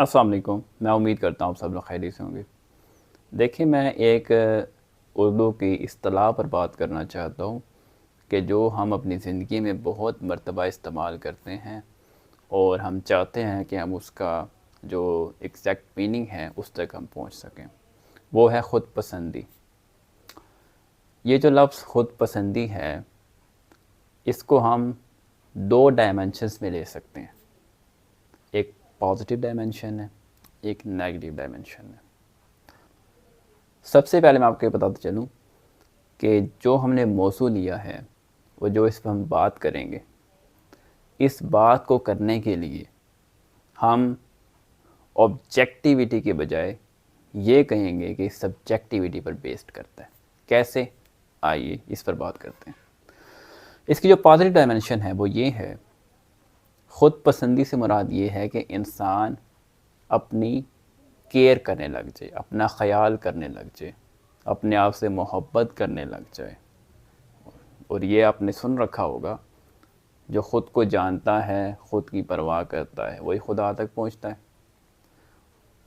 अस्सलाम वालेकुम। मैं उम्मीद करता हूँ आप सब लोग खैरियत से होंगे। देखिए, मैं एक उर्दू की इस्तिलाह पर बात करना चाहता हूँ कि जो हम अपनी ज़िंदगी में बहुत मर्तबा इस्तेमाल करते हैं और हम चाहते हैं कि हम उसका जो एग्जैक्ट मीनिंग है उस तक हम पहुँच सकें। वो है ख़ुद पसंदी। ये जो लफ्ज़ ख़ुद पसंदी है, इसको हम दो डायमेंशंस में ले सकते हैं। एक पॉजिटिव डायमेंशन है, एक नेगेटिव डायमेंशन है। सबसे पहले मैं आपको ये बताते चलूँ कि जो हमने मौजू लिया है, वो जो इस पर हम बात करेंगे, इस बात को करने के लिए हम ऑब्जेक्टिविटी के बजाय ये कहेंगे कि सब्जेक्टिविटी पर बेस्ड करता है। कैसे? आइए इस पर बात करते हैं। इसकी जो पॉजिटिव डायमेंशन है वो ये है, ख़ुद पसंदी से मुराद ये है कि इंसान अपनी केयर करने लग जाए, अपना ख़याल करने लग जाए, अपने आप से मोहब्बत करने लग जाए। और ये आपने सुन रखा होगा, जो ख़ुद को जानता है, ख़ुद की परवाह करता है, वही खुदा तक पहुँचता है।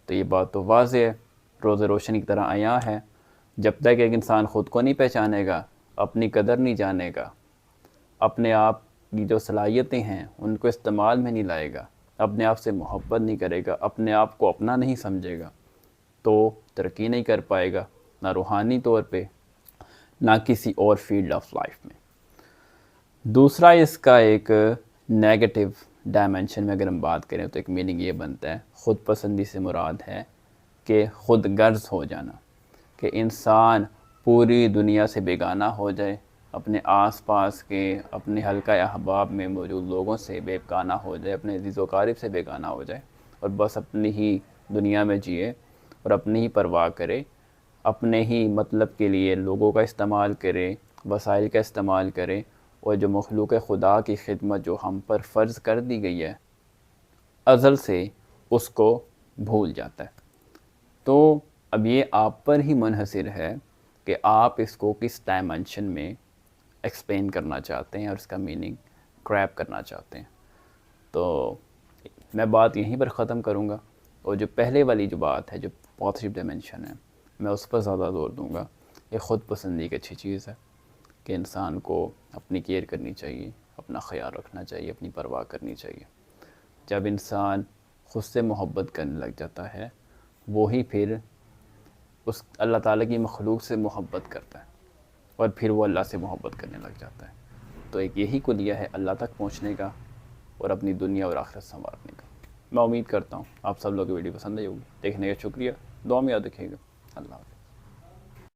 तो ये बात तो वाज़ेह है, रोज़ रोशनी की तरह आया है। जब तक एक इंसान ख़ुद को नहीं पहचानेगा, अपनी कदर नहीं जानेगा, अपने आप की जो सलाहियतें हैं उनको इस्तेमाल में नहीं लाएगा, अपने आप से मोहब्बत नहीं करेगा, अपने आप को अपना नहीं समझेगा, तो तरक्की नहीं कर पाएगा, ना रूहानी तौर पे, ना किसी और फील्ड ऑफ लाइफ में। दूसरा, इसका एक नेगेटिव डायमेंशन में अगर हम बात करें तो एक मीनिंग ये बनता है, ख़ुद पसंदी से मुराद है कि ख़ुद गर्ज़ हो जाना, कि इंसान पूरी दुनिया से बेगाना हो जाए, अपने आसपास के, अपने हल्का अहबाब में मौजूद लोगों से बेगाना हो जाए, अपने अज़ीज़ व अक़ारिब से बेगाना हो जाए और बस अपनी ही दुनिया में जिए और अपनी ही परवाह करे, अपने ही मतलब के लिए लोगों का इस्तेमाल करे, वसाइल का इस्तेमाल करे और जो मखलूक़ खुदा की खिदमत जो हम पर फ़र्ज़ कर दी गई है अज़ल से, उसको भूल जाता है। तो अब ये आप पर ही मुनहसिर है कि आप इसको किस डायमेंशन में एक्सप्लेन करना चाहते हैं और इसका मीनिंग ग्रैब करना चाहते हैं। तो मैं बात यहीं पर ख़त्म करूँगा और जो पहले वाली जो बात है, जो पॉजिटिव डायमेंशन है, मैं उस पर ज़्यादा ज़ोर दूँगा। ये ख़ुद पसंदी एक अच्छी चीज़ है कि इंसान को अपनी केयर करनी चाहिए, अपना ख़याल रखना चाहिए, अपनी परवाह करनी चाहिए। जब इंसान ख़ुद से मोहब्बत करने लग जाता है, वो ही फिर उस अल्लाह ताला की मखलूक से मोहब्बत करता है और फिर वो अल्लाह से मोहब्बत करने लग जाता है। तो एक यही कुलिया है अल्लाह तक पहुँचने का और अपनी दुनिया और आखिरत संवारने का। मैं उम्मीद करता हूँ आप सब लोगों की वीडियो पसंद आई होगी। देखने का शुक्रिया। दुआ में याद रखिएगा। अल्लाह।